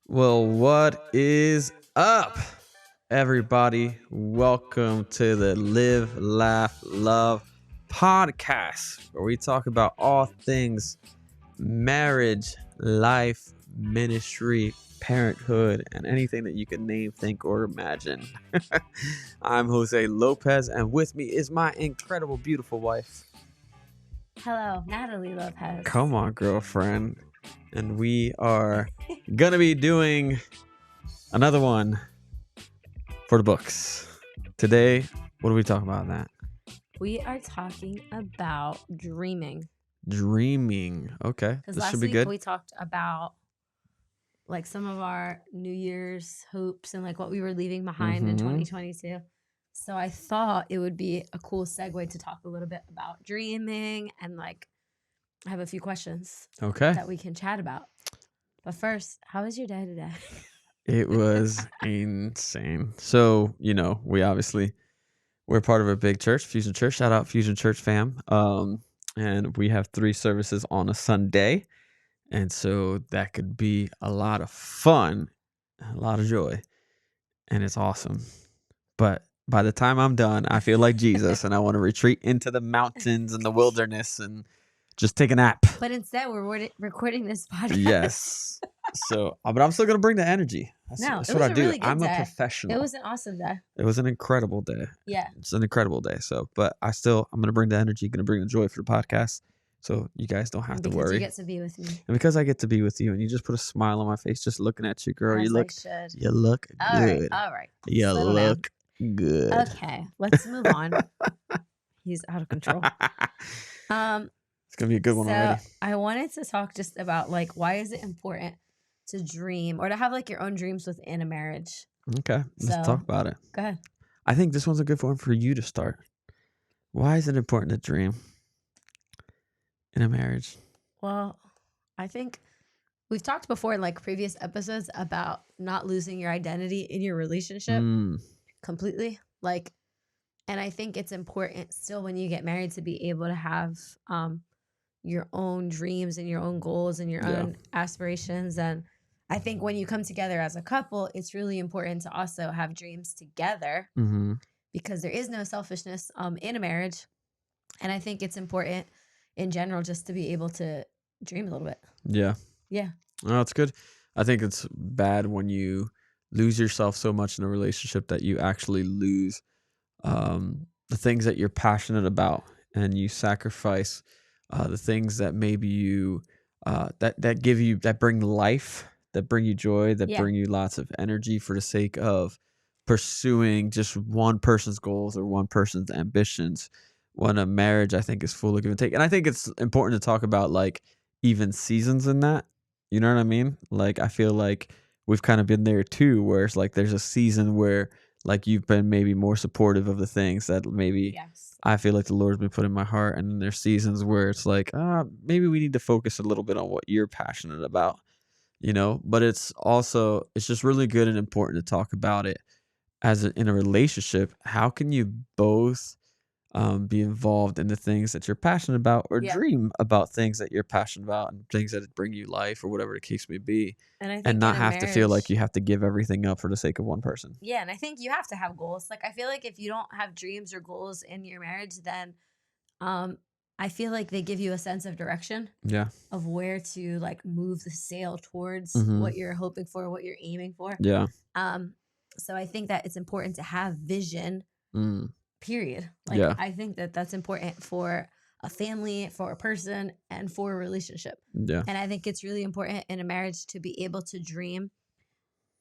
Well, what is up, everybody? Welcome to the Live, Laugh, Love podcast, where we talk about all things marriage, life, ministry, parenthood, and anything that you can name, think, or imagine. I'm Jose Lopez, and with me is my incredible, beautiful wife. Hello, Natalie Lopez. Come on, girlfriend. And we are going to be doing another one for the books. Today, what are we talking about, Nat? We are talking about dreaming. Dreaming. Okay. Because This last should be week good. we talked about like some of our New Year's hopes and like what we were leaving behind in 2022. So I thought it would be a cool segue to talk a little bit about dreaming and like I have a few questions Okay. that we can chat about. But first, how was your day today? It was insane. So, we're part of a big church, Fusion Church. Shout out Fusion Church fam. And we have 3 services on a Sunday. And so that could be a lot of fun, a lot of joy, and it's awesome. But by the time I'm done, I feel like Jesus and I want to retreat into the mountains and the wilderness and just take a nap. But instead, we're recording this podcast. Yes. So, but I'm still going to bring the energy. That's what I do. Really good I'm day. a professional. It was an awesome day. It was an incredible day. Yeah. It's an incredible day. So, but I'm going to bring the energy, going to bring the joy for the podcast. So you guys don't have to worry. Because you get to be with me. And because I get to be with you and you just put a smile on my face just looking at you, girl. As you look good. All right. You look good. Okay, let's move on. He's out of control. It's going to be a good one already. I wanted to talk just about like why is it important to dream or to have like your own dreams within a marriage? Okay, let's talk about it. Go ahead. I think this one's a good one for you to start. Why is it important to dream in a marriage? Well, I think we've talked before in like previous episodes about not losing your identity in your relationship completely. Like, and I think it's important still when you get married to be able to have your own dreams and your own goals and your own aspirations. And I think when you come together as a couple, it's really important to also have dreams together because there is no selfishness in a marriage. And I think it's important in general just to be able to dream a little bit. Yeah. Yeah. Oh, that's good. I think it's bad when you lose yourself so much in a relationship that you actually lose the things that you're passionate about and you sacrifice the things that maybe you that bring life, that bring you joy, that bring you lots of energy for the sake of pursuing just one person's goals or one person's ambitions. When a marriage, I think, is full of give and take. And I think it's important to talk about like even seasons in that. You know what I mean? Like, I feel like we've kind of been there too, where it's like there's a season where like you've been maybe more supportive of the things that maybe I feel like the Lord's been put in my heart. And then there's seasons where it's like, maybe we need to focus a little bit on what you're passionate about, but it's just really good and important to talk about it in a relationship. How can you both be involved in the things that you're passionate about or dream about things that you're passionate about and things that bring you life or whatever the case may be, and not have to feel like you have to give everything up for the sake of one person. Yeah. And I think you have to have goals. Like, I feel like if you don't have dreams or goals in your marriage, then I feel like they give you a sense of direction of where to like move the sail towards what you're hoping for, what you're aiming for. So I think that it's important to have vision period. Like, I think that that's important for a family, for a person, and for a relationship. And I think it's really important in a marriage to be able to dream,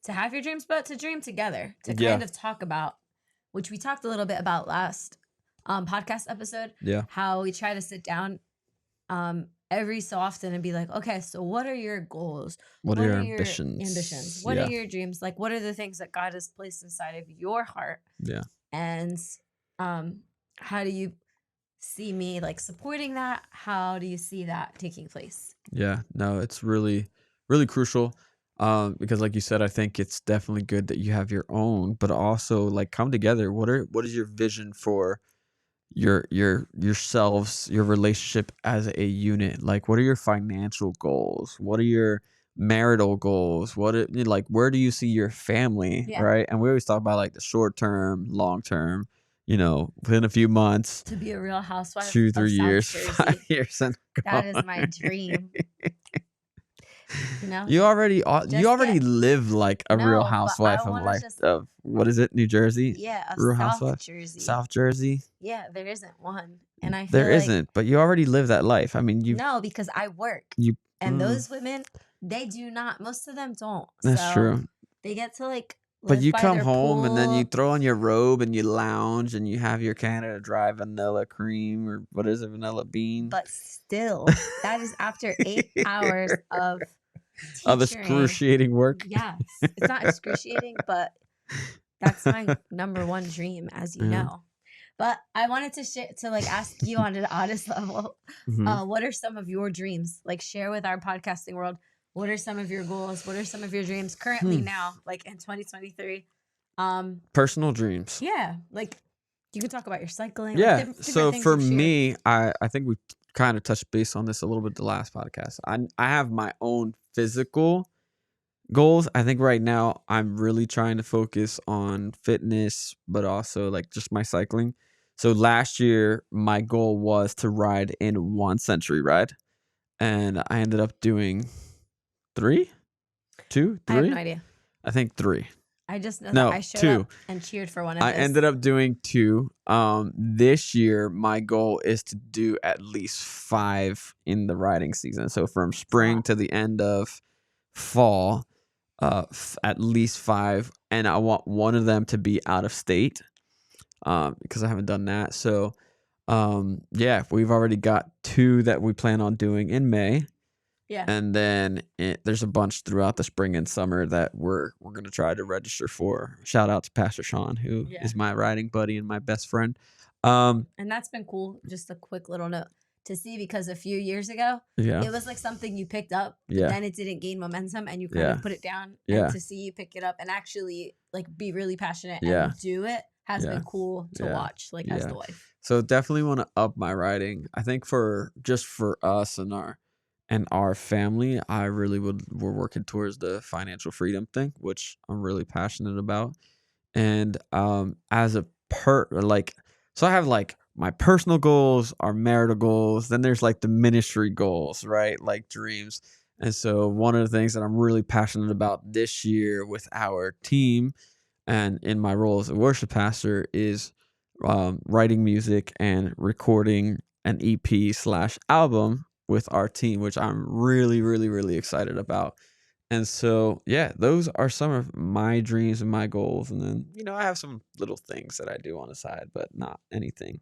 to have your dreams, but to dream together, to kind of talk about, which we talked a little bit about last podcast episode, how we try to sit down every so often and be like, okay, so what are your goals? What are your ambitions? What are your dreams? Like, what are the things that God has placed inside of your heart? And how do you see me like supporting that? How do you see that taking place? No, it's really, really crucial. Because like you said, I think it's definitely good that you have your own, but also like come together. What is your vision for yourselves, your relationship as a unit? Like, what are your financial goals? What are your marital goals, like where do you see your family, Yeah. right? And we always talk about like the short term, long term, within a few months, To be a real housewife 2 of 3 South years, Jersey. 5 years, and That is my dream. you already Just live like a real No, but I housewife of want to life just, of what is it, New Jersey? yeah, of Real South housewife, Jersey. South Jersey. Yeah, there isn't one. And I There feel like, isn't, but you already live that life. I mean, no, because I work. you And those women, they do not, most of them don't. that's So true. they get to like But live you by come their home and then you pool. throw on your robe and you lounge and you have your Canada Dry vanilla cream, or what is it, vanilla bean? But still, that is after 8 hours of of teaching. excruciating work. Yes. It's not excruciating, but that's my number one dream, as you Yeah. know. But I wanted to like ask you on an honest level, Mhm. what are some of your dreams? Like share with our podcasting world. What are some of your goals? What are some of your dreams currently now, like in 2023? Personal dreams. Yeah, like you can talk about your cycling. Yeah. Like different So things for you've shared. me, I think we kind of touched base on this a little bit the last podcast. I have my own physical goals. I think right now I'm really trying to focus on fitness, but also like just my cycling. So last year, my goal was to ride in 1 century ride, and I ended up doing 3, 2, I have 3. no idea. I think 3. I just know No, that I showed 2. up and cheered for one of I his. ended up doing 2. This year, my goal is to do at least 5 in the riding season. So from spring to the end of fall, at least 5, and I want one of them to be out of state, because I haven't done that. So, yeah, we've already got 2 that we plan on doing in May. Yeah. And then there's a bunch throughout the spring and summer that we're going to try to register for. Shout out to Pastor Sean, who is my riding buddy and my best friend. And that's been cool. Just a quick little note to see, because a few years ago, it was like something you picked up, but then it didn't gain momentum and you kind of put it down. And to see you pick it up and actually like be really passionate and do it has been cool to watch, like as the wife. So definitely want to up my riding. I think for us and our family, we're working towards the financial freedom thing, which I'm really passionate about. And as a so I have like my personal goals, our marital goals, then there's like the ministry goals, right? Like dreams. And so one of the things that I'm really passionate about this year with our team and in my role as a worship pastor is writing music and recording an EP/album with our team, which I'm really, really, really excited about. And so, yeah, those are some of my dreams and my goals. And then, I have some little things that I do on the side, but not anything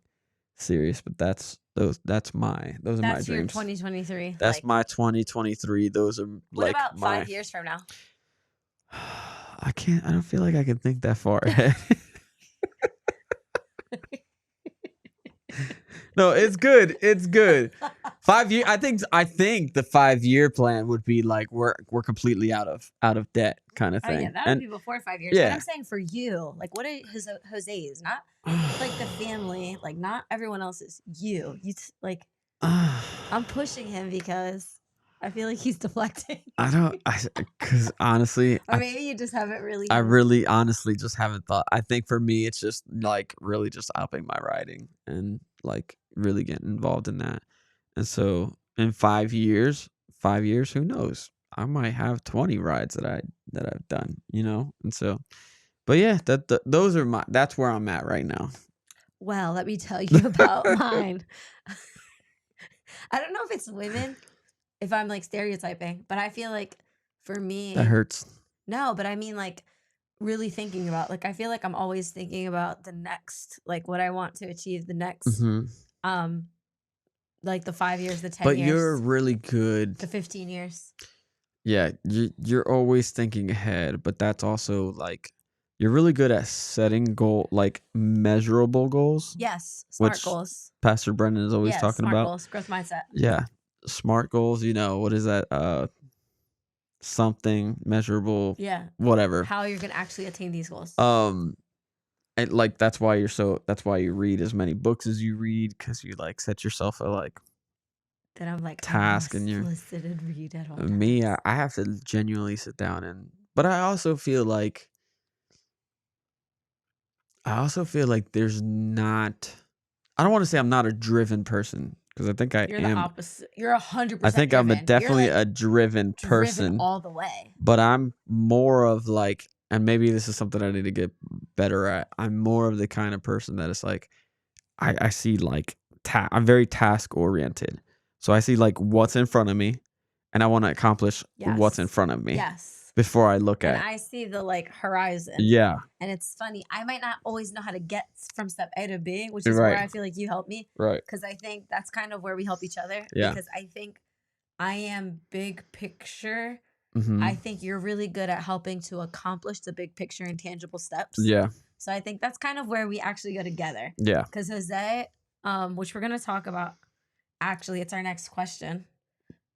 serious. But those are my That's dreams. your 2023. That's my 2023. Those are what about 5 years from now? I don't feel like I can think that far ahead. No, it's good. It's good. 5 years. I think the 5-year plan would be like we're completely out of debt kind of thing. Oh, yeah, that would be before 5 years. But I'm saying for you, like what are Jose's? Not like the family, like not everyone else's. You like I'm pushing him because I feel like he's deflecting. Because honestly, or maybe you just haven't really. I really honestly just haven't thought. I think for me, it's just like really just upping my riding and like really getting involved in that. And so in 5 years, who knows? I might have 20 rides that I've done, And so, but yeah, that's where I'm at right now. Well, let me tell you about mine. I don't know if it's women, if I'm like stereotyping, but I feel like for me that hurts. No, but I mean like really thinking about, like I feel like I'm always thinking about the next, like what I want to achieve the next like the 5 years, the 10 years. But you're really good. The 15 years. Yeah, you're always thinking ahead, but that's also like you're really good at setting like measurable goals. Yes, smart goals. Pastor Brendan is always talking smart about. Goals, growth mindset. Yeah, smart goals. What is that? Something measurable. Yeah. Whatever. How you're gonna actually attain these goals. And like that's why you read as many books as you read, because you like set yourself a like Then I'm like, I task and must you're listen and read at all me. times. I have to genuinely sit down but I also feel like there's not. I don't want to say I'm not a driven person because I think I You're the am. opposite. You're I 100% think I'm driven. You're definitely like a driven driven person, all the way. but I'm more of like, and maybe this is something I need to get better at. I'm more of the kind of person that is like, I see like, I'm very task oriented. So I see like what's in front of me and I want to accomplish what's in Yes. front of me Yes. before I look And at. I see the like horizon. Yeah. And it's funny. I might not always know how to get from step A to B, which is Right. where I feel like you help me. Right. Because I think that's kind of where we help each other. Yeah. Because I think I am big picture. Mm-hmm. I think you're really good at helping to accomplish the big picture and tangible steps. Yeah. So I think that's kind of where we actually go together. Yeah. Because Jose, which we're going to talk about, actually, it's our next question.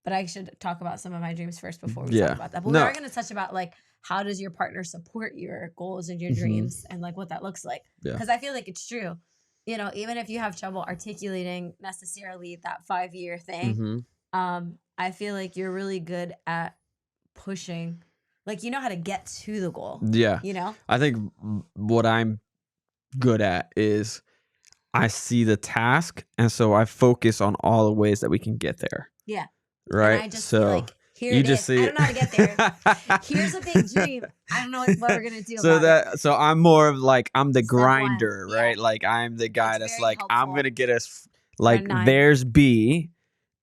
But I should talk about some of my dreams first before we talk about that. But we are going to touch about like, how does your partner support your goals and your dreams and like what that looks like? Because I feel like it's true. You know, even if you have trouble articulating necessarily that 5-year thing, I feel like you're really good at pushing. Like, you know how to get to the goal. Yeah. You know? I think what I'm good at is I see the task, and so I focus on all the ways that we can get there. Yeah. Right. And I just feel like, here you it just is. I don't know how to get there. Here's a big dream. I don't know what we're gonna do. So I'm more of like, I'm the Step grinder, one. right? Yeah. Like I'm the guy It's that's very like, I'm helpful. gonna get us like, nine. there's B,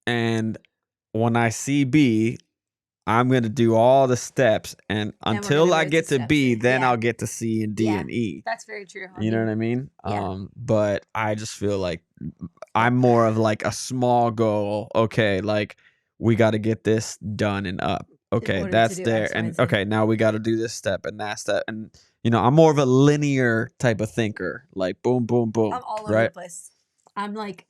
and when I see B, I'm gonna do all the steps, and Then we're until gonna I go get to to step B, C. then Yeah. I'll get to C and D Yeah. and E. That's very true. You know what I mean? Yeah. But I just feel like I'm more of like a small goal. Okay, like we got to get this done and up. Okay, that's there. X, Y, And Z. okay, now we got to do this step and that step. And I'm more of a linear type of thinker. Like boom, boom, boom. I'm all over the place. I'm like,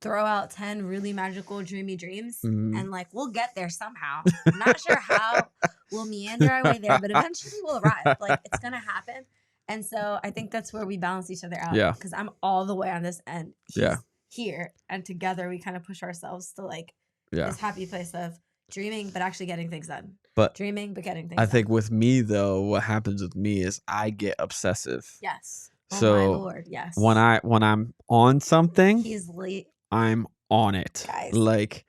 throw out 10 really magical, dreamy dreams, and like we'll get there somehow. I'm not sure how we'll meander our way there, but eventually we'll arrive. Like it's gonna happen. And so I think that's where we balance each other out. Yeah. Because I'm all the way on this end. He's here, and together we kind of push ourselves to like this happy place of dreaming, but actually getting things done. But dreaming, but getting things I done. think with me though, what happens with me is I get obsessive. Yes. So oh my Lord, yes. when I'm on something, He's late. I'm on it. Guys, like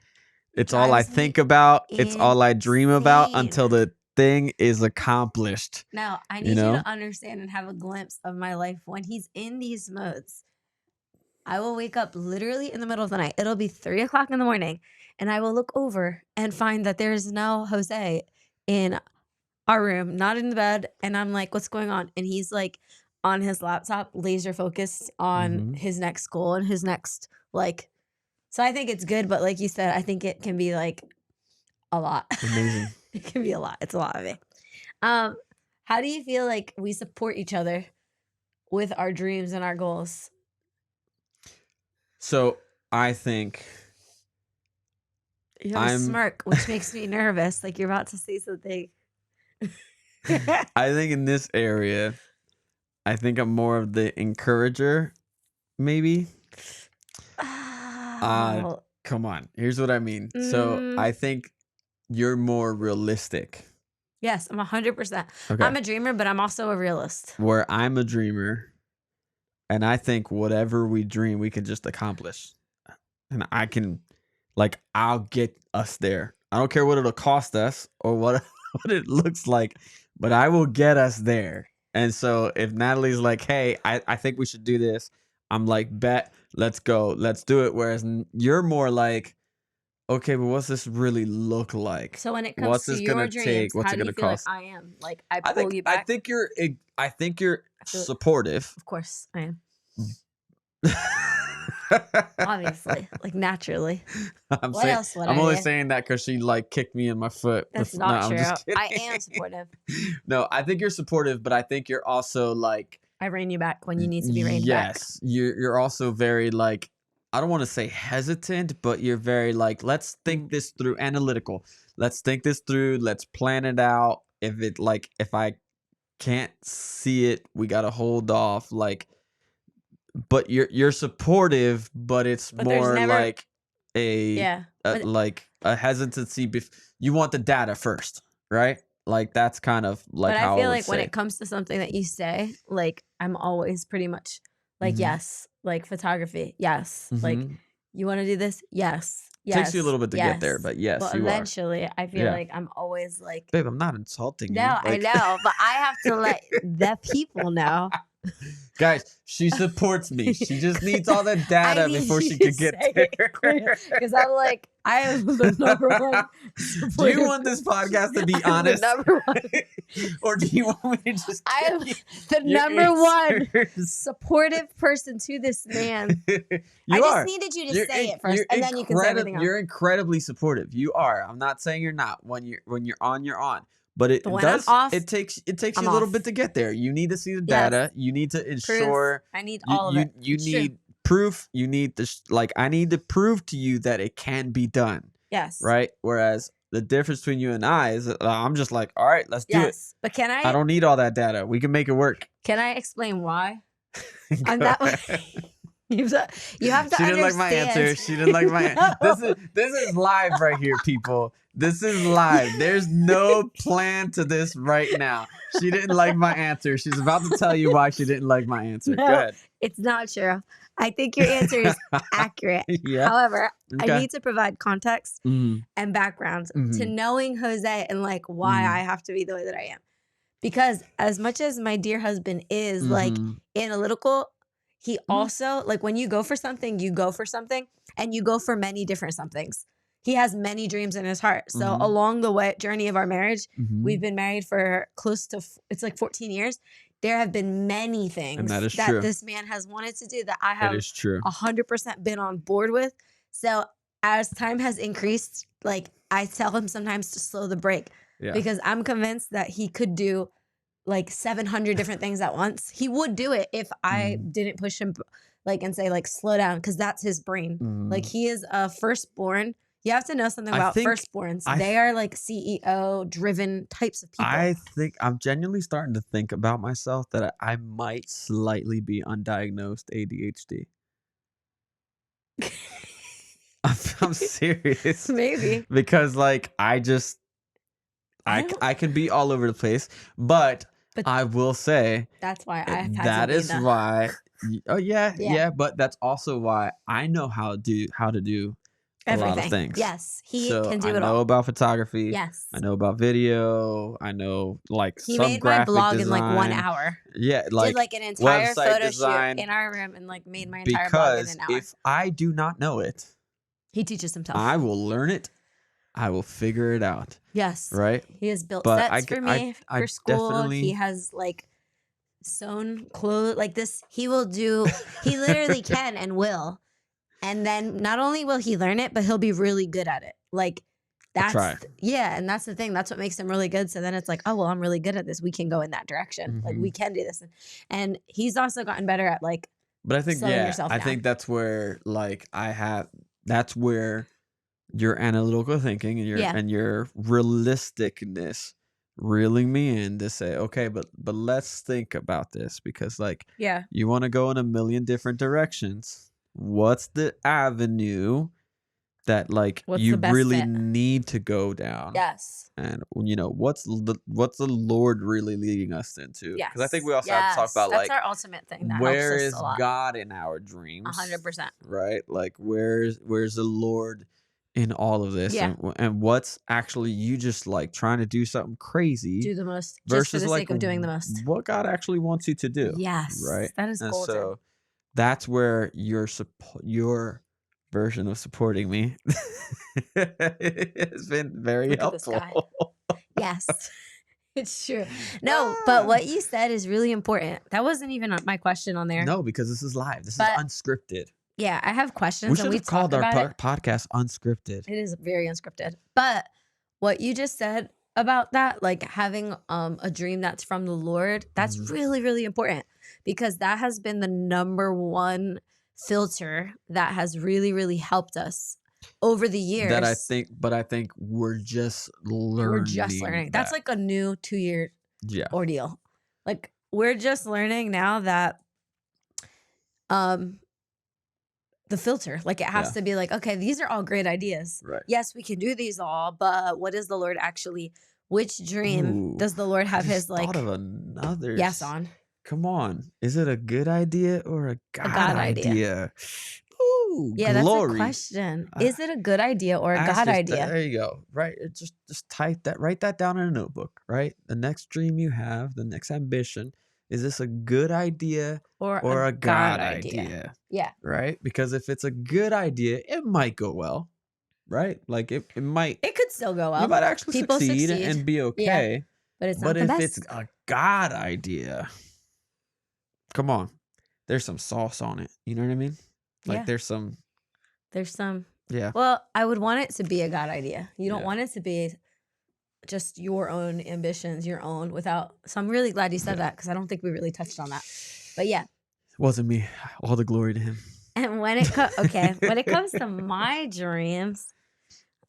it's all I think about. It's all I dream about until the thing is accomplished. Now, I need you to understand and have a glimpse of my life when he's in these modes. I will wake up literally in the middle of the night. It'll be 3:00 in the morning, and I will look over and find that there's no Jose in our room, not in the bed. And I'm like, what's going on? And he's like on his laptop, laser focused on his next goal and his next like. So I think it's good, but like you said, I think it can be like a lot. Amazing. It can be a lot. It's a lot of it. How do you feel like we support each other with our dreams and our goals? So I think you have a smirk, which makes me nervous. Like you're about to say something. I think in this area, I think I'm more of the encourager, maybe. Come on. Here's what I mean. So I think you're more realistic. Yes, I'm 100%. Okay. I'm a dreamer, but I'm also a realist. Where I'm a dreamer, and I think whatever we dream, we can just accomplish. And I can, like, I'll get us there. I don't care what it'll cost us or what it looks like, but I will get us there. And so if Natalie's like, hey, I think we should do this, I'm like, bet, let's go, let's do it. Whereas you're more like, okay, but what's this really look like? So when it comes to your dreams, how do you feel like I am? Like I pull you back? I think you're supportive. Of course I am. Obviously, like naturally. I'm only saying that because she like kicked me in my foot. That's not true. I am supportive. No, I think you're supportive, but I think you're also like, I rein you back when you need to be reined back. Yes, you're also very like, I don't want to say hesitant, but you're very like, let's think this through, analytical. Let's think this through. Let's plan it out. If I can't see it, we gotta hold off. Like, but you're supportive, but it's more like, Yeah. like a hesitancy. You want the data first, right? Like that's kind of like but how I feel would like when say. it comes to something that you say, like I'm always pretty much like, Mhm. yes, like photography, yes. Like, Mhm. you want to do this? Yes. Takes you a Yes. little bit to get there, Yes. but yes, But you are. eventually, I feel Yeah. like I'm always like, Babe, I'm not insulting you. no, I Like, know, but I have to let the people know. guys, she supports me. She just needs all the I data need before you she to could get say it clear there. because I'm like, I am the number one Do supportive. you want this podcast to be I'm honest? the number one. Or do you want me to just I am give you the your number one answers? supportive person to this man. I You just are. needed you to You're say in- it first, you're and then you can say everything else. You're incredibly supportive. You are. I'm not saying you're not. When you're on, you're on. But it But when I'm does. off, It takes I'm you a little off. bit to get there. You need to see the Yes. data. You need to Proof. ensure. I need You all of it. you It's true. need proof. You need this. Like I need to prove to you that it can be done. Yes. Right. Whereas the difference between you and I is I'm just like, all right, let's do it. Yes. But can I don't need all that data. We can make it work. Can I explain why? I'm Go that way. ahead. You have to She didn't like my answer. understand. She didn't like my answer. This is live right here, people. This is live. There's no plan to this right now. She didn't like my answer. She's about to tell you why she didn't like my answer. No, Go ahead. It's not true. I think your answer is accurate. Yeah. However, I Okay. need to provide context Mhm. and background to Mhm. knowing Jose and like why Mhm. I have to be the way that I am. Because as much as my dear husband is like Mhm. analytical, he Mhm. also like when you go for something, you go for something and you go for many different somethings. He has many dreams in his heart. So Mhm. along the way journey of our marriage, Mhm. we've been married for close to it's like 14 years. There have been many things that is that true. this man has wanted to do that I It have is true. 100% been on board with. So as time has increased, like I tell him sometimes to slow the brake Yeah. because I'm convinced that he could do like 700 different things at once. He would do it if I didn't push him like and say like slow down because that's his brain. Like he is a firstborn. You have to know something I about think firstborns. They are like CEO driven types of people. I think I'm genuinely starting to think about myself that I might slightly be undiagnosed ADHD. I'm serious. Maybe. Because like I don't- I can be all over the place, but But I will say that's why I've had that to be is the why. Oh yeah, Yeah. yeah, but that's also why I know how to do a lot of everything. things. Yes, he So can do I it know all. about photography. Yes. I know about video. I know like He some made my graphic blog design. in like 1 hour. Yeah, Did like an entire website photo design. shoot in our room and like made my entire blog in Because an hour. if I do not know it, He teaches himself. I will learn it. I will figure it out. Yes. Right. He has built But sets for me I for school. definitely- He has like sewn clothes like this. He will do, he literally can and will. And then not only will he learn it, but he'll be really good at it. Like try. yeah. And that's the thing. That's what makes him really good. So then it's like, oh, well, I'm really good at this. We can go in that direction. Like we can do this. And he's also gotten better at like, But I think slowing yourself I down. think that's where like that's where your analytical thinking and Yeah. your realisticness reeling me in to say, okay, but let's think about this because like yeah. you want to go in a million different directions. What's the avenue that like What's you the best really fit? need to go down? Yes. And you know what's the Lord really leading us into? Yes. Because I think we also have to talk about that's like our ultimate thing. That where helps is us a lot. God in our dreams? 100%. Right? Like where's the Lord in all of this? Yeah. And what's actually you just like trying to do something crazy Do the most just for versus the like sake of doing the most. what God actually wants you to do. Yes. Right? That is And golden. so that's where your version of supporting me has been very Look at this helpful. Yes. It's true. No, but what you said is really important. That wasn't even my question on there. No, because this is live. This But is unscripted. Yeah, I have questions. We and should we have called talked our about it. podcast unscripted. It is very unscripted. But what you just said about that, like having a dream that's from the Lord, that's really, really important because that has been the number one filter that has really, really helped us over the years. I think we're just learning. We're just learning. That's like a new 2-year ordeal. Like we're just learning now that the the filter. Like it has Yeah. to be like, okay, these are all great ideas. Right. Yes, we can do these all, but what is the Lord actually? Which dream Ooh, does the Lord I have his just thought of like another. yes on? Come on. Is it a good idea or a A God God idea. idea? Ooh, Yeah, that's a glory. question. Uh, Is it a good idea or a Ask God yourself. idea? There you go. Right. Just type that. Write that down in a notebook. Right. The next dream you have, the next ambition, is this a good idea Or or a a God God idea? idea? Yeah. Right. Because if it's a good idea, it might go well. Right. Like it might. It could still go You well. might actually People succeed succeed. and be Yeah. okay. But it's But not the if it's best. a God idea, come on, there's some sauce on it. You know what I mean? Like Yeah. there's some. There's some. Yeah. Well, I would want it to be a God idea. You don't Yeah. want it to be just your own ambitions, your own without. So I'm really glad you said Yeah. that because I don't think we really touched on that. But yeah. Wasn't me. All the glory to him. And when it when it comes to my dreams,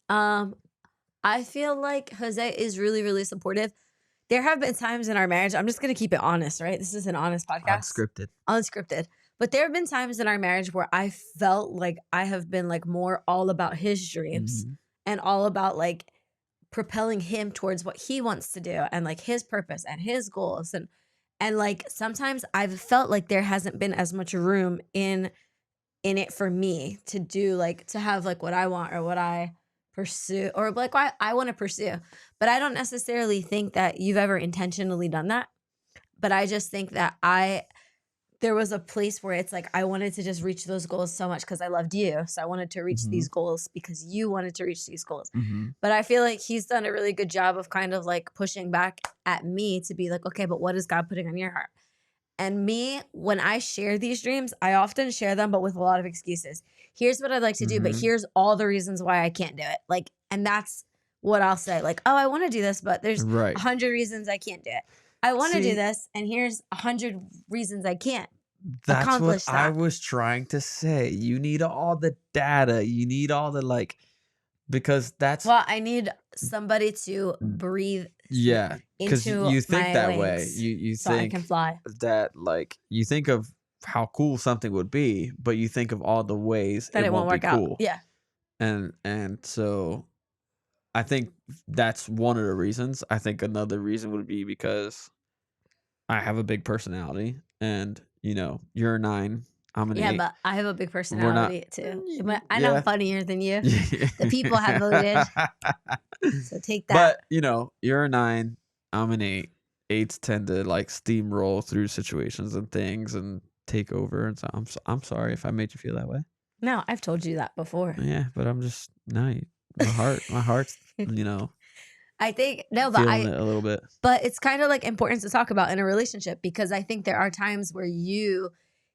I feel like Jose is really, really supportive. There have been times in our marriage, I'm just going to keep it honest, right? This is an honest podcast. Unscripted. But there have been times in our marriage where I felt like I have been like more all about his dreams and all about like propelling him towards what he wants to do and like his purpose and his goals. And like sometimes I've felt like there hasn't been as much room in it for me to do like to have like what I want or what I pursue or like what I want to pursue. But I don't necessarily think that you've ever intentionally done that. But I just think that there was a place where it's like I wanted to just reach those goals so much because I loved you. So I wanted to reach these goals because you wanted to reach these goals. But I feel like he's done a really good job of kind of like pushing back at me to be like, okay, but what is God putting on your heart? And me, when I share these dreams, I often share them, but with a lot of excuses. Here's what I'd like to do, but here's all the reasons why I can't do it. Like, and that's what I'll say. Like, oh, I want to do this, but there's 100 reasons I can't do it. I want to do this, and here's 100 reasons I can't accomplish what I was trying to say. You need all the data. You need all the like, because that's well, I need somebody to breathe. Yeah, because into you think my that way. wings You so I think can fly. that like you think of how cool something would be, but you think of all the ways That it won't be work cool. out. Yeah. And so I think that's one of the reasons. I think another reason would be because I have a big personality, and you know, you're a 9, I'm an 8. Yeah, but I have a big personality too. But I know Yeah. I'm funnier than you. The people have voted. So take that. But you know, you're a 9, I'm an 8. 8s tend to like steamroll through situations and things and take over. And so I'm sorry if I made you feel that way. No, I've told you that before. Yeah, but I'm just my heart's you know. I think no, but feeling it a little bit. But it's kind of like important to talk about in a relationship because I think there are times where you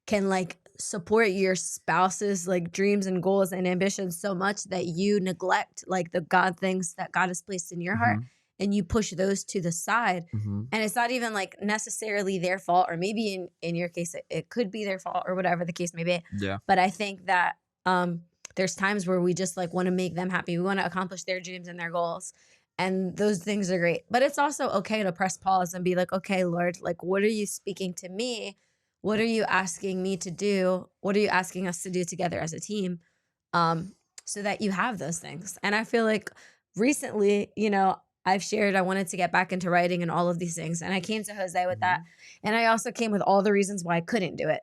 can like support your spouse's like dreams and goals and ambitions so much that you neglect like the God things that God has placed in your heart and you push those to the side. And it's not even like necessarily their fault, or maybe in your case it could be their fault or whatever the case may be. Yeah. But I think that there's times where we just like want to make them happy. We want to accomplish their dreams and their goals. And those things are great. But it's also okay to press pause and be like, okay, Lord, like, what are you speaking to me? What are you asking me to do? What are you asking us to do together as a team? So that you have those things. And I feel like recently, you know, I've shared I wanted to get back into writing and all of these things. And I came to Jose with that. And I also came with all the reasons why I couldn't do it.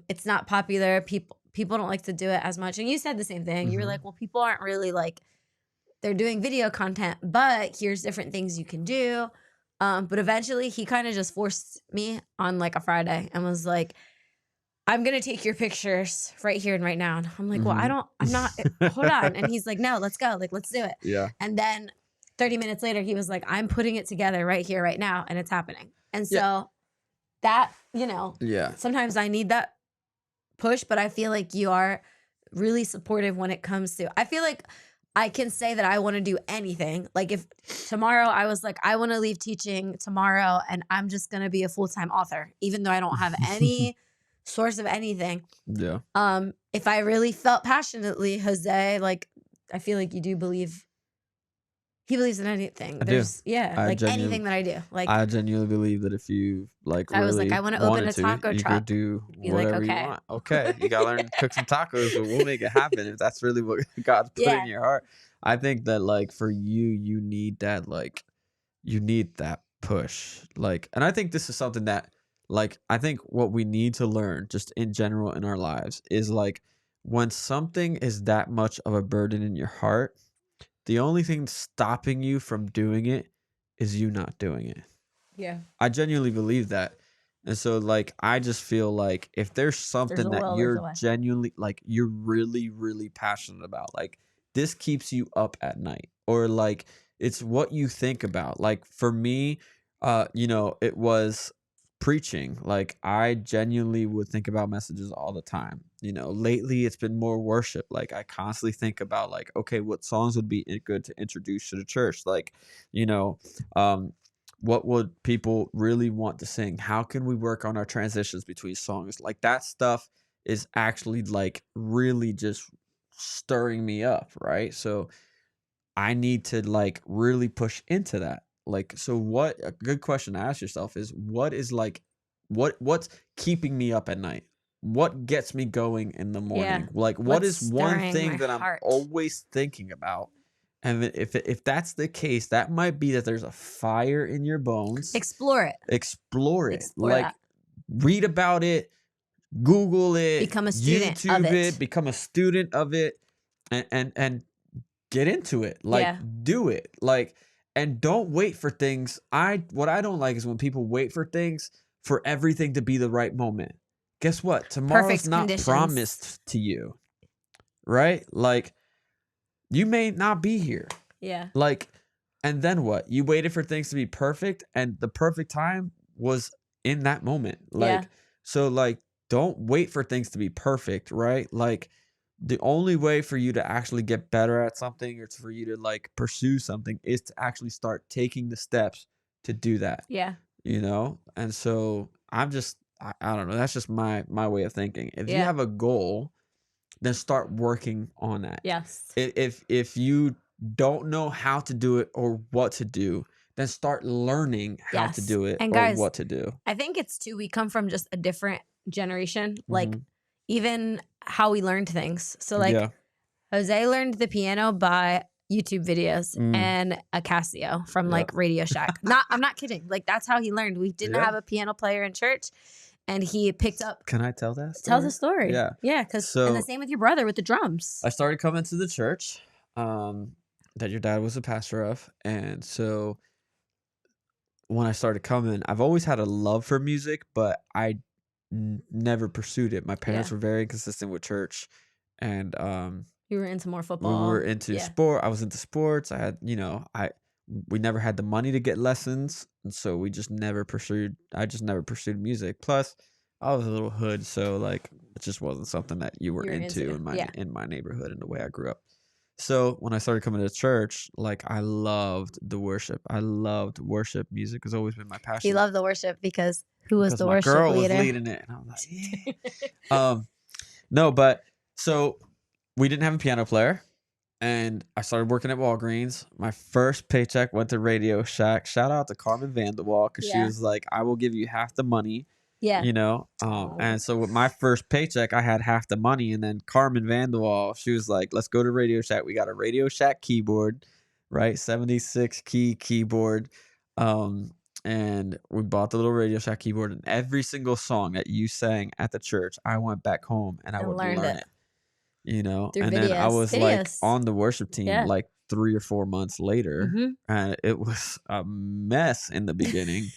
It's not popular. People don't like to do it as much. And you said the same thing. You were like, well, people aren't really like, they're doing video content, but here's different things you can do. But eventually he kind of just forced me on like a Friday and was like, I'm going to take your pictures right here and right now. And I'm like, well, I'm not, hold on. And he's like, no, let's go. Like, let's do it. Yeah. And then 30 minutes later, he was like, I'm putting it together right here, right now. And it's happening. And so that, you know, sometimes I need that push, but I feel like you are really supportive when it comes to, I feel like I can say that I want to do anything. Like if tomorrow I was like, I want to leave teaching tomorrow and I'm just going to be a full-time author, even though I don't have any source of anything. Yeah. If I really felt passionately, Jose, like I feel like you do believe He believes in anything. I do. Like anything that I do. Like I genuinely believe that if you like I was like, really I want to open wanted a to, taco you truck. could do Be like, whatever you okay. want. Okay, you gotta learn to cook some tacos, but we'll make it happen if that's really what God's put in your heart. I think that like for you, you need that push. Like, and I think this is something that like I think what we need to learn just in general in our lives is like when something is that much of a burden in your heart, the only thing stopping you from doing it is you not doing it. Yeah. I genuinely believe that. And so like I just feel like if there's something that you're genuinely like you're really, really passionate about, like this keeps you up at night, or like it's what you think about. Like for me, it was preaching. Like I genuinely would think about messages all the time. Lately it's been more worship. Like I constantly think about like, okay, what songs would be good to introduce to the church? Like, what would people really want to sing? How can we work on our transitions between songs? Like that stuff is actually like really just stirring me up, right? So I need to like really push into that. Like, so what a good question to ask yourself is what is like what's keeping me up at night? What gets me going in the morning? Like what is one thing that I'm always thinking about? And if that's the case, that might be that there's a fire in your bones. Explore it. Explore like that. Read about it, Google it, become a student YouTube of it. Become a student of it, and get into it. Like do it. Like, and don't wait for things. What I don't like is when people wait for things for everything to be the right moment. Guess what? Tomorrow's not promised to you. Right? Like you may not be here. Yeah. Like, and then what? You waited for things to be perfect, and the perfect time was in that moment. Like, so like, don't wait for things to be perfect, right? Like, the only way for you to actually get better at something or for you to like pursue something is to actually start taking the steps to do that. Yeah. And so I don't know. That's just my way of thinking. If you have a goal, then start working on that. Yes. If you don't know how to do it or what to do, then start learning how to do it or what to do. I think it's too, we come from just a different generation. Like even how we learned things. So like Jose learned the piano by YouTube videos and a Casio from like Radio Shack. I'm not kidding. Like that's how he learned. We didn't have a piano player in church. And he picked up. Can I tell that story? Tell the story. Yeah. Yeah. And the same with your brother with the drums. I started coming to the church that your dad was a pastor of. And so when I started coming, I've always had a love for music, but I never pursued it. My parents were very inconsistent with church. And you were into more football. We were into sport. I was into sports. I had, we never had the money to get lessons. And so I just never pursued music. Plus, I was a little hood, so like it just wasn't something that you were into in my neighborhood and the way I grew up. So when I started coming to church, like I loved the worship. I loved worship. Music has always been my passion. You loved the worship because who was the worship leader? My girl was leading it, and I was like, yeah. No, but so we didn't have a piano player. And I started working at Walgreens. My first paycheck went to Radio Shack. Shout out to Carmen Vanderwall because she was like, I will give you half the money. Yeah. And so with my first paycheck, I had half the money. And then Carmen Vanderwall, she was like, let's go to Radio Shack. We got a Radio Shack keyboard, right? 76 key keyboard. And we bought the little Radio Shack keyboard. And every single song that you sang at the church, I went back home and I would learn it. Then I was like on the worship team like 3 or 4 months later, and it was a mess in the beginning,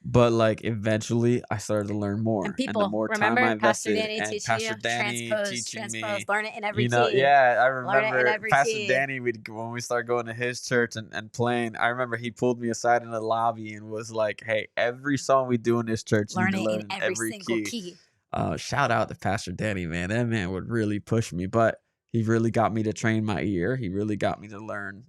but like eventually I started to learn more. And people, and the more remember time I invested, Pastor Danny teaching me, learn it in every key. I remember Pastor Danny. When we started going to his church and playing, I remember he pulled me aside in the lobby and was like, "Hey, every song we do in this church, learn it in every single key." Shout out to Pastor Danny, man. That man would really push me, but he really got me to train my ear. He really got me to learn,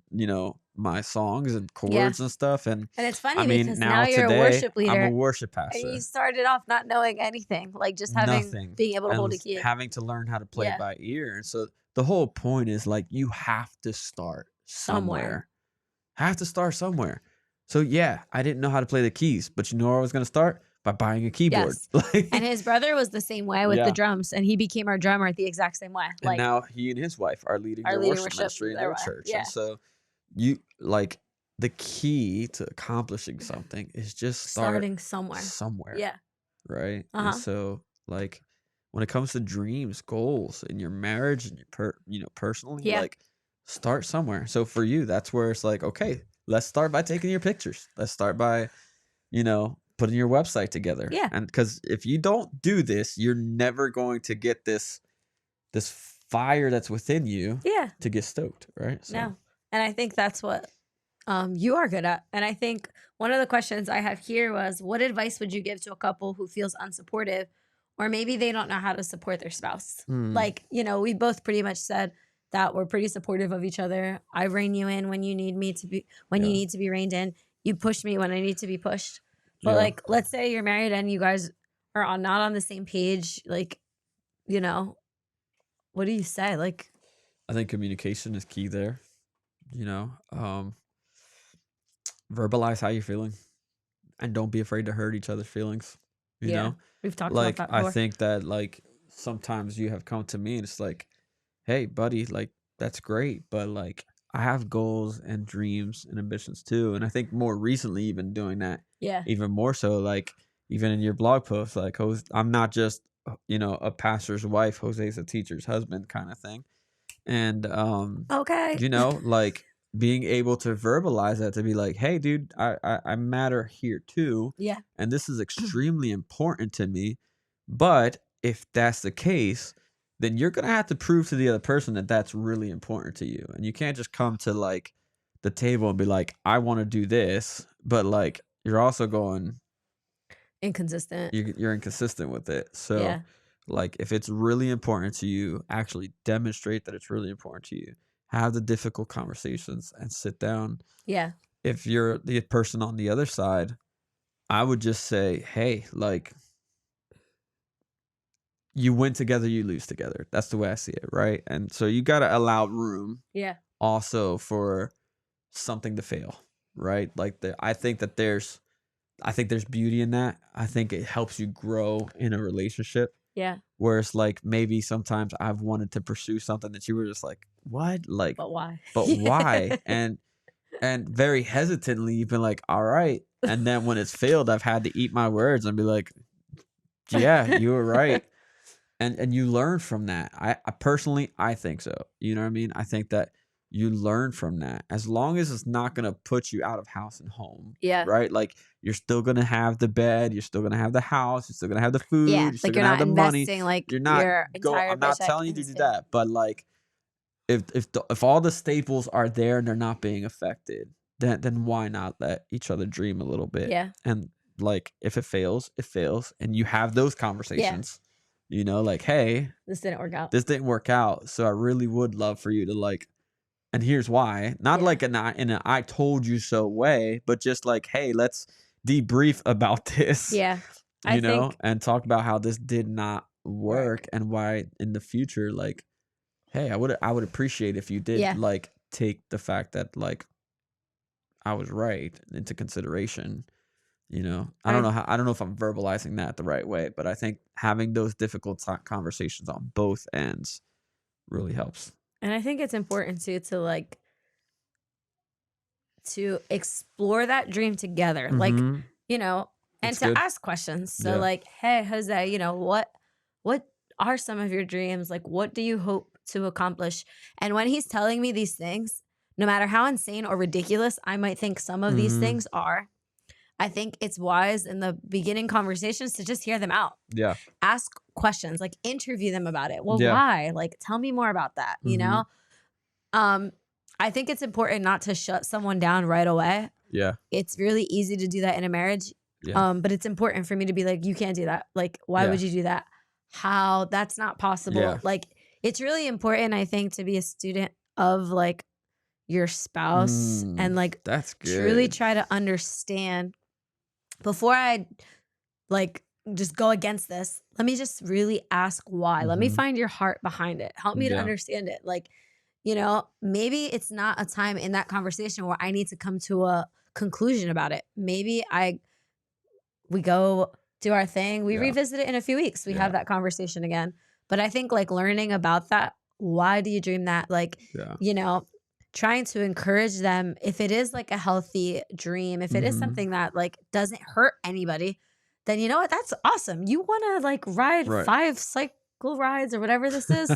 my songs and chords and stuff. And it's funny because now you're a worship leader. I'm a worship pastor. And you started off not knowing anything, like just being able to hold a key. Having to learn how to play by ear. And so the whole point is like you have to start somewhere. I have to start somewhere. So yeah, I didn't know how to play the keys, but you know where I was gonna start? By buying a keyboard. Yes. And Like, his brother was the same way with the yeah. drums, and he became our drummer the exact same way. And Like now he and his wife are leading our their leading worship worship ministry in their their way. church. And Yeah. so you like the key to accomplishing something is just start Starting somewhere. somewhere. Yeah. Right. And Uh-huh. so like when it comes to dreams, goals in your marriage and your personally, Yeah. like start somewhere. So for you, that's where it's like, okay, let's start by taking your pictures. Let's start by, putting your website together. Yeah. And because if you don't do this, you're never going to get this fire that's within you Yeah. to get stoked, right? So No. And I think that's what you are good at. And I think one of the questions I have here was, what advice would you give to a couple who feels unsupportive, or maybe they don't know how to support their spouse? Like, we both pretty much said that we're pretty supportive of each other. I rein you in when you need me to be, when you Yeah. need to be reined in. You push me when I need to be pushed. But Yeah. like, let's say you're married and you guys are not on the same page. Like, what do you say? Like, I think communication is key there. Verbalize how you're feeling and don't be afraid to hurt each other's feelings. yeah, we've talked about Like that I before. think that like sometimes you have come to me and it's like, hey buddy, like that's great, but like I have goals and dreams and ambitions too. And I think more recently even doing that Yeah. even more so, like even in your blog post, like I'm not just a pastor's wife, Jose's a teacher's husband kind of thing. And Okay. like being able to verbalize that, to be like, hey dude, I matter here too, Yeah. and this is extremely important to me. But if that's the case, then you're gonna have to prove to the other person that that's really important to you, and you can't just come to like the table and be like, I want to do this, but like you're also going Inconsistent. you're inconsistent with it. So Yeah. like if it's really important to you, actually demonstrate that it's really important to you. Have the difficult conversations and sit down. Yeah. If you're the person on the other side, I would just say, hey, like you win together, you lose together. That's the way I see it, right? And so you got to allow room Yeah. also for something to fail, right? Like I think there's beauty in that. I think it helps you grow in a relationship. Yeah. Whereas like maybe sometimes I've wanted to pursue something that you were just like, what? Like, But why? but why? And very hesitantly you've been like, all right. And then when it's failed, I've had to eat my words and be like, yeah, you were right. And you learn from that. I personally, I think so. You know what I mean? I think that you learn from that, as long as it's not going to put you out of house and home. Yeah. Right? Like you're still going to have the bed, you're still going to have the house, you're still going to have the food, Yeah. you're still Like going you're to have not the money. investing like You're not your entire I'm not paycheck telling you in to his do family. that, but like if all the staples are there and they're not being affected, then why not let each other dream a little bit? Yeah. And like if it fails, it fails, and you have those conversations. Like, hey, This didn't work out. this didn't work out, so I really would love for you to like, and here's why. Not Yeah. like in an I told you so way, but just like, hey, let's debrief about this. Yeah. I think and talk about how this did not work and why in the future, like, hey, I would appreciate if you did Yeah. like take the fact that like I was right into consideration. I don't know if I'm verbalizing that the right way, but I think having those difficult conversations on both ends really helps. And I think it's important too to explore that dream together. Like, Mhm. and That's to good. ask questions. So Yeah. like, hey, Jose, what are some of your dreams? Like, what do you hope to accomplish? And when he's telling me these things, no matter how insane or ridiculous I might think some of these Mhm. things are, I think it's wise in the beginning conversations to just hear them out. Yeah. Ask questions, like interview them about it. Well, Yeah. why? Like, tell me more about that, Mhm. I think it's important not to shut someone down right away. Yeah. It's really easy to do that in a marriage. Yeah. But it's important for me to be like, you can't do that. Like, why Yeah. would you do that? How? That's not possible. Yeah. Like, it's really important, I think, to be a student of like your spouse and like That's good. truly try to understand before I like just go against this. Let me just really ask why. Let me Mhm. find your heart behind it. Help me to Yeah. understand it. Like, you know, maybe it's not a time in that conversation where I need to come to a conclusion about it. Maybe we go do our thing, we Yeah. revisit it in a few weeks, we have Yeah. that conversation again. But I think like learning about that, why do you dream that? Like, Yeah. you know, trying to encourage them if it is like a healthy dream, if it is Mhm. something that like doesn't hurt anybody, then you know what? That's awesome. You want to like ride Right. 5 cycle rides or whatever this is?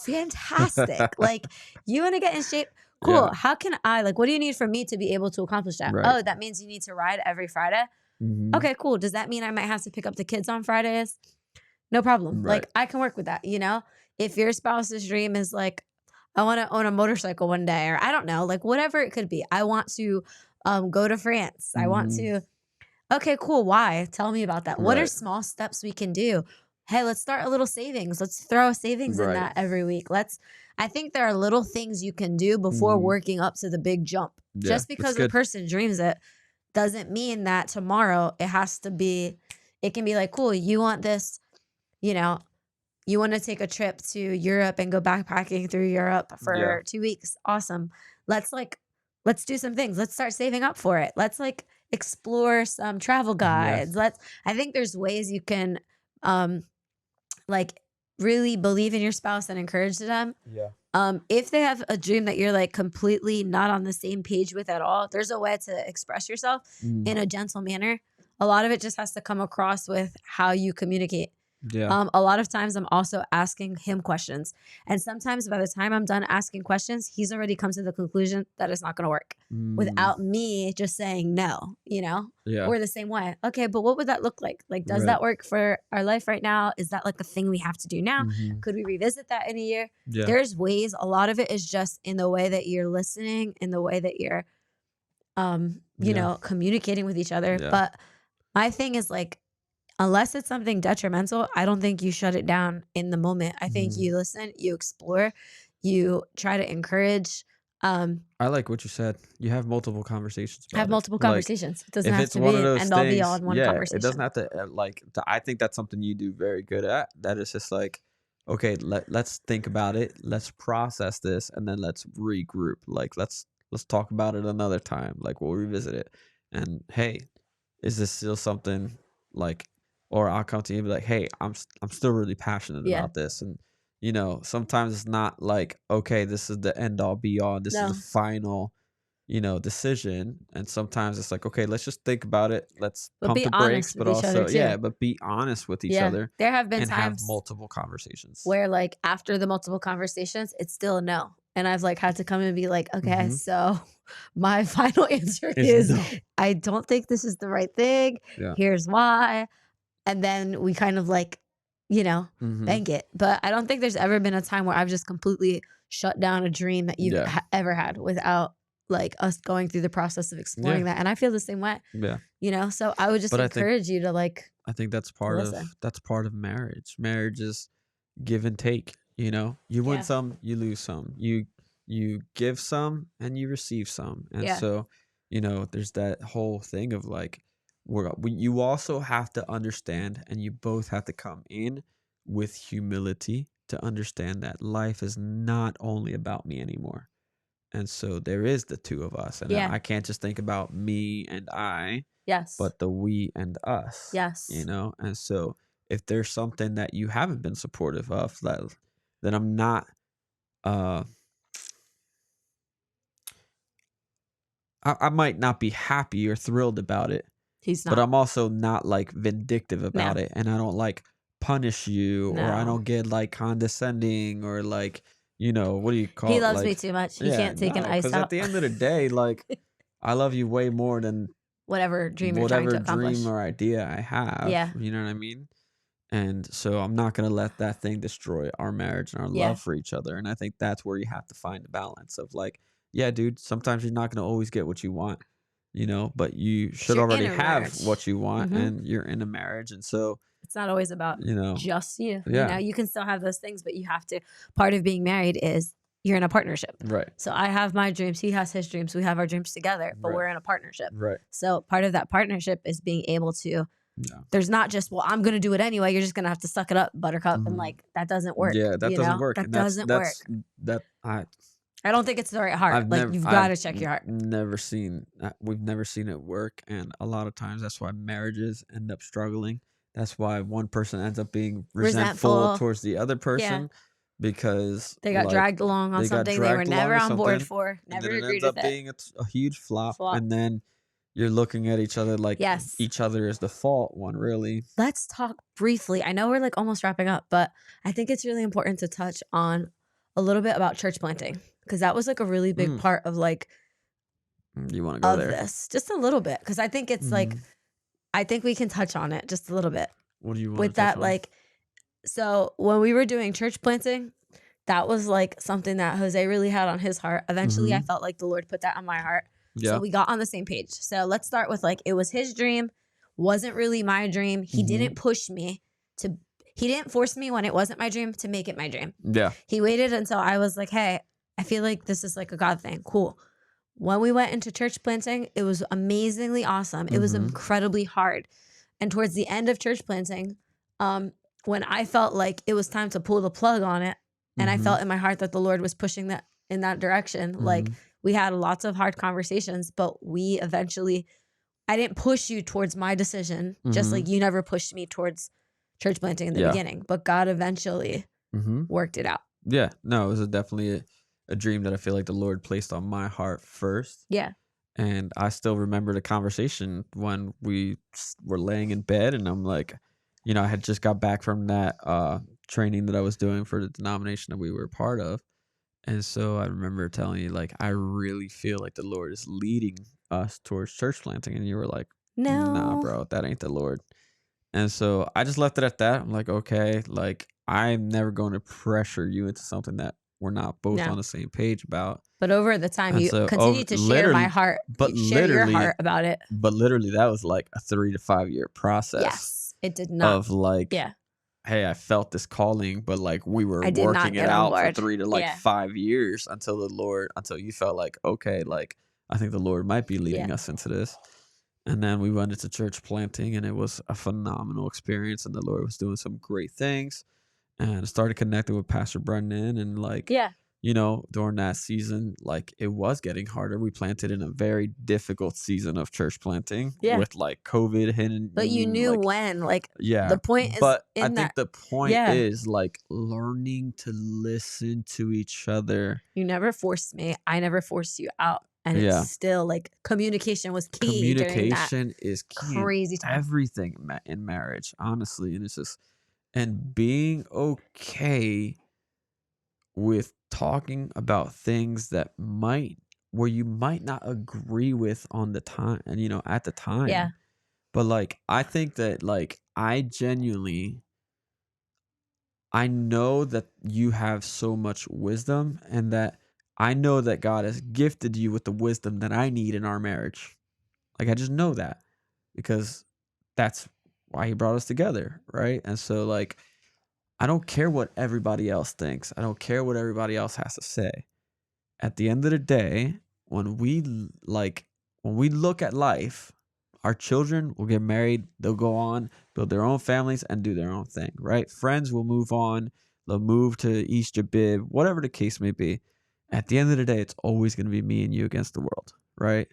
Fantastic. Like you want to get in shape. Yeah. Cool. How can I like what do you need from me to be able to accomplish that? Right. Oh, that means you need to ride every Friday. Mhm. Okay, cool. Does that mean I might have to pick up the kids on Fridays? No problem. Right. Like I can work with that, you know? If your spouse's dream is like, I want to own a motorcycle one day, or I don't know, like whatever it could be. I want to go to France. I want Mhm. to, okay, cool. Why? Tell me about that. What are Right. small steps we can do? Hey, let's start a little savings. Let's throw a savings in Right. that every week. I think there are little things you can do before Mhm. working up to the big jump. Yeah, Just that's because a good. person dreams it doesn't mean that tomorrow it can be like, cool, you want this, you know, you want to take a trip to Europe and go backpacking through Europe Yeah. for 2 weeks. Awesome. Let's like, let's do some things. Let's start saving up for it. Let's like explore some travel Yeah. guides. I think there's ways you can, um, like really believe in your spouse and encourage them. Yeah. If they have a dream that you're like completely not on the same page with at all, there's a way to express yourself Mm. in a gentle manner. A lot of it just has to come across with how you communicate. Yeah. A lot of times I'm also asking him questions. And sometimes by the time I'm done asking questions, he's already come to the conclusion that it's not going to work Mm. without me just saying no, you know? Yeah. Or the same way. Okay, but what would that look like? Like, does Right. that work for our life right now? Is that like a thing we have to do now? Mhm. Could we revisit that in a year? Yeah. There's ways, a lot of it is just in the way that you're listening, in the way that you're you Yeah. know, communicating with each other. Yeah. But my thing is like unless it's something detrimental, I don't think you shut it down in the moment. I think Mhm. you listen, you explore, you try to encourage, I like what you said. You have multiple conversations have about it. multiple Like, conversations. It doesn't if have it's to one be of an those end all be all things, in one yeah, it doesn't conversation. have to I think that's something you do very good at. That is just like, okay, let's think about it. Let's process this and then let's regroup. Like let's talk about it another time. Like we'll revisit it. And hey, is this still something like, or I'll come to you and be like, hey, I'm still really passionate Yeah. about this. And sometimes it's not like, okay, this is the end all be all. This is the No. final, decision. And sometimes it's like, okay, let's just think about it. Let's But pump be the brakes, honest but with each other also, too. yeah, but be honest with each Yeah. other There have been and have times multiple conversations. where like after the multiple conversations, it's still a no. And I've like had to come and be like, okay, Mhm. so my final answer Is is no. I don't think this is the right thing. Yeah. Here's why. And then we kind of like, you know, Mhm. bank it. But I don't think there's ever been a time where I've just completely shut down a dream that you've Yeah. ever had without like us going through the process of exploring Yeah. that. And I feel the same way, Yeah. you know? So I would just But I think encourage you to like that's to part listen. of marriage. Marriage is give and take, You win Yeah. some, you lose some. You give some and you receive some. And Yeah. so, there's that whole thing of like you also have to understand and you both have to come in with humility to understand that life is not only about me anymore. And so there is the two of us. And Yeah. I can't just think about me and I, Yes. but the we and us. Yes. And so if there's something that you haven't been supportive of, then I'm not I might not be happy or thrilled about it, He's but not. I'm also not like vindictive about No. it, and I don't like punish you, or I No. don't get like condescending, or like what do you call He it? loves me Like, too much. He yeah, can't take an no, ice because at out. the end of the day, like I love you way more than Whatever dream you're trying whatever to accomplish. dream or idea I have. Yeah. You know what I mean? And so I'm not gonna let that thing destroy our marriage and our Yeah. love for each other. And I think that's where you have to find the balance of like, yeah, dude, sometimes you're not gonna always get what you want, but you should you're in already a have marriage. what you want, Mhm. and you're in a marriage. And so, It's not always about just you. You know, yeah, you can still have those things, but you have to. Part of being married is you're in a partnership. right, So I have my dreams. He has his dreams. We have our dreams together, but Right. we're in a partnership. right, So part of that partnership is being able to. yeah, There's not just, well, I'm going to do it anyway. You're just going to have to suck it up, buttercup. And Mhm. like, that doesn't work. yeah, that doesn't work. That And doesn't work. that I don't think it's the right heart. Like you've got to check your heart. We've never seen it work, and a lot of times that's why marriages end up struggling. That's why one person ends up being resentful towards the other person because they got dragged along on something they were never on board for, never agreed with it. It ends up being a huge flop, and then you're looking at each other like each other is the fault one, really. Let's talk briefly. I know we're like almost wrapping up, but I think it's really important to touch on a little bit about church planting, because that was like a really big part of like you want to go there this just a little bit, because I think it's like I think we can touch on it just a little bit. What do you want with to touch that on? Like, so when we were doing church planting, that was like something that Jose really had on his heart. Eventually I felt like the Lord put that on my heart. So we got on the same page. So let's start with like, it was his dream, wasn't really my dream. He didn't push me he didn't force me when it wasn't my dream to make it my dream. Yeah. He waited until I was like, hey, I feel like this is like a God thing. Cool. When we went into church planting, it was amazingly awesome. It was incredibly hard. And towards the end of church planting, when I felt like it was time to pull the plug on it, and I felt in my heart that the Lord was pushing that in that direction, like we had lots of hard conversations, but we eventually, I didn't push you towards my decision, just like you never pushed me towards church planting in the beginning, but God eventually worked it out. Yeah, no, it was definitely a dream that I feel like the Lord placed on my heart first. Yeah. And I still remember the conversation when we were laying in bed, and I'm like, you know, I had just got back from that training that I was doing for the denomination that we were a part of. And so I remember telling you, like, I really feel like the Lord is leading us towards church planting. And you were like, no, nah, bro, that ain't the Lord. And so I just left it at that. I'm like, okay, like, I'm never going to pressure you into something that we're not both on the same page about. But over the time, you continue to share my heart, share your heart about it. But literally, that was like a 3 to 5 year process. Yes, it did not. Of like, hey, I felt this calling, but like we were working it out for 3 to 5 years until you felt like, okay, like I think the Lord might be leading us into this. And then we went into church planting, and it was a phenomenal experience, and the Lord was doing some great things. And I started connecting with Pastor Brendan, and like, you know, during that season, like it was getting harder. We planted in a very difficult season of church planting with like COVID hitting. But you knew when, like, the point is, but I think the point is like learning to listen to each other. You never forced me. I never forced you out. And it's still like communication was key. Communication is key. Crazy time. Everything in marriage, honestly. And it's just, and being okay with talking about things that where you might not agree with on the time, and you know, at the time. Yeah. But like, I think that like, I know that you have so much wisdom, and that I know that God has gifted you with the wisdom that I need in our marriage. Like, I just know that because that's why he brought us together, right? And so like, I don't care what everybody else thinks. I don't care what everybody else has to say. At the end of the day, when we look at life, our children will get married, they'll go on, build their own families, and do their own thing, right? Friends will move on, they'll move to East Jabib, whatever the case may be. At the end of the day, it's always going to be me and you against the world, right?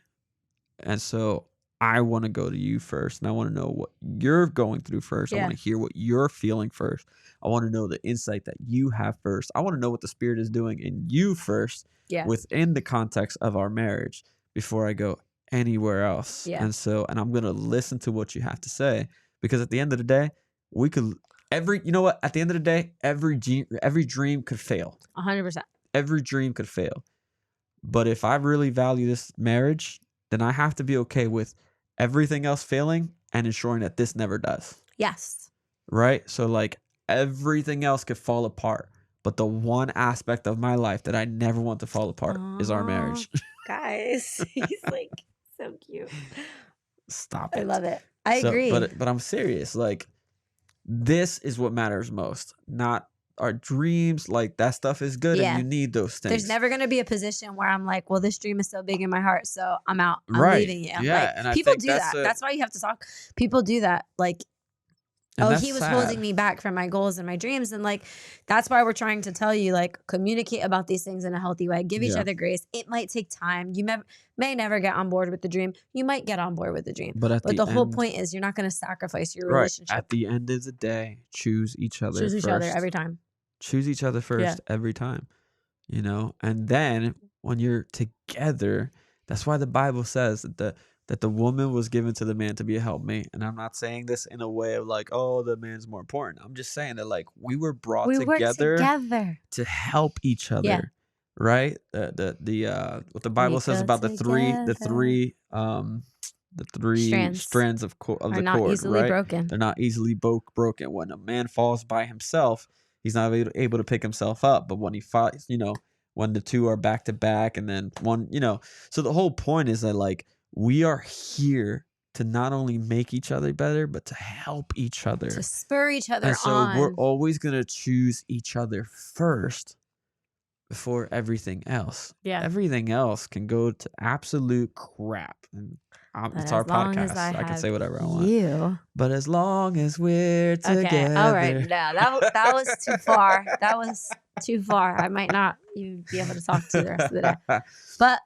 And so I want to go to you first, and I want to know what you're going through first. I want to hear what you're feeling first. I want to know the insight that you have first. I want to know what the Spirit is doing in you first, within the context of our marriage, before I go anywhere else. And so, and I'm going to listen to what you have to say, because at the end of the day, you know what? At the end of the day, every dream could fail. 100%. Every dream could fail. But if I really value this marriage, then I have to be okay with everything else failing and ensuring that this never does. Yes. Right? So like, everything else could fall apart, but the one aspect of my life that I never want to fall apart is our marriage. Guys, he's like so cute. Stop it. I love it. I agree. But I'm serious. Like, this is what matters most, not our dreams. Like, that stuff is good, and you need those things. There's never going to be a position where I'm like, well, this dream is so big in my heart, so I'm out. I'm leaving you. Yeah. Like, and people do that. That's why you have to talk. People do that. Like, And he was holding me back from my goals and my dreams. And like, that's why we're trying to tell you, like, communicate about these things in a healthy way. Give each other grace. It might take time. You may never get on board with the dream. You might get on board with the dream. But the whole point is you're not going to sacrifice your relationship. At the end of the day, choose each other first. Choose each other every time. Choose each other first every time. You know? And then when you're together, that's why the Bible says that the woman was given to the man to be a helpmate. And I'm not saying this in a way of like, oh, the man's more important. I'm just saying that like we were brought together to help each other, right? What the Bible says about the three strands of the cord, not easily right? broken. They're not easily broken. When a man falls by himself, he's not able to pick himself up. But when he fights, when the two are back to back, and then one, so the whole point is that like, we are here to not only make each other better, but to help each other. To spur each other on. So we're always going to choose each other first before everything else. Yeah. Everything else can go to absolute crap. And it's our podcast. I can say whatever I want. But as long as we're together. Okay, all right. No, that was too far. That was too far. I might not even be able to talk to you the rest of the day. But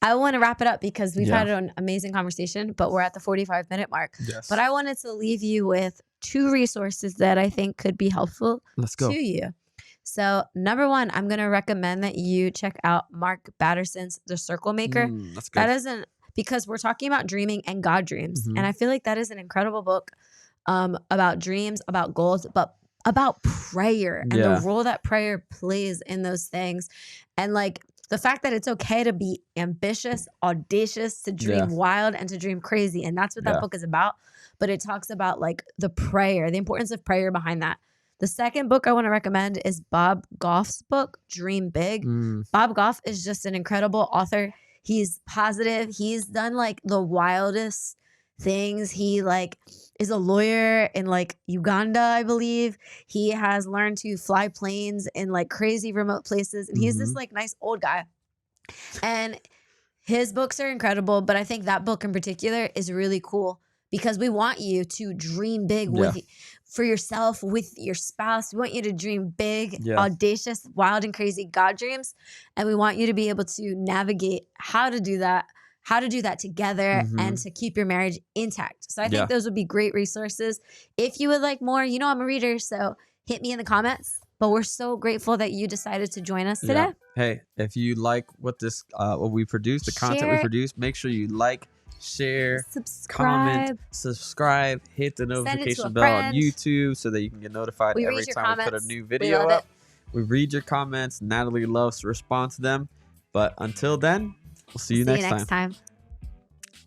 I want to wrap it up because we've had an amazing conversation, but we're at the 45-minute mark. Yes. But I wanted to leave you with 2 resources that I think could be helpful to you. So number 1, I'm going to recommend that you check out Mark Batterson's The Circle Maker. That's good. Because we're talking about dreaming and God dreams. And I feel like that is an incredible book about dreams, about goals, but about prayer and the role that prayer plays in those things. And like, the fact that it's okay to be ambitious, audacious, to dream wild, and to dream crazy. And that's what that book is about. But it talks about like the importance of prayer behind that. The second book I want to recommend is Bob Goff's book, Dream Big. Bob Goff is just an incredible author. He's positive. He's done like the wildest things. He like is a lawyer in like Uganda, I believe. He has learned to fly planes in like crazy remote places. And he's this like nice old guy. And his books are incredible. But I think that book in particular is really cool because we want you to dream big for yourself, with your spouse. We want you to dream big, audacious, wild and crazy God dreams. And we want you to be able to navigate how to do that together and to keep your marriage intact. So I think those would be great resources. If you would like more, I'm a reader, so hit me in the comments. But we're so grateful that you decided to join us today. Hey, if you like what we produce, the content we produce, make sure you like, share, comment, subscribe, hit the notification bell on YouTube so that you can get notified every time we put a new video up. We read your comments. Natalie loves to respond to them. But until then, we'll see you next time.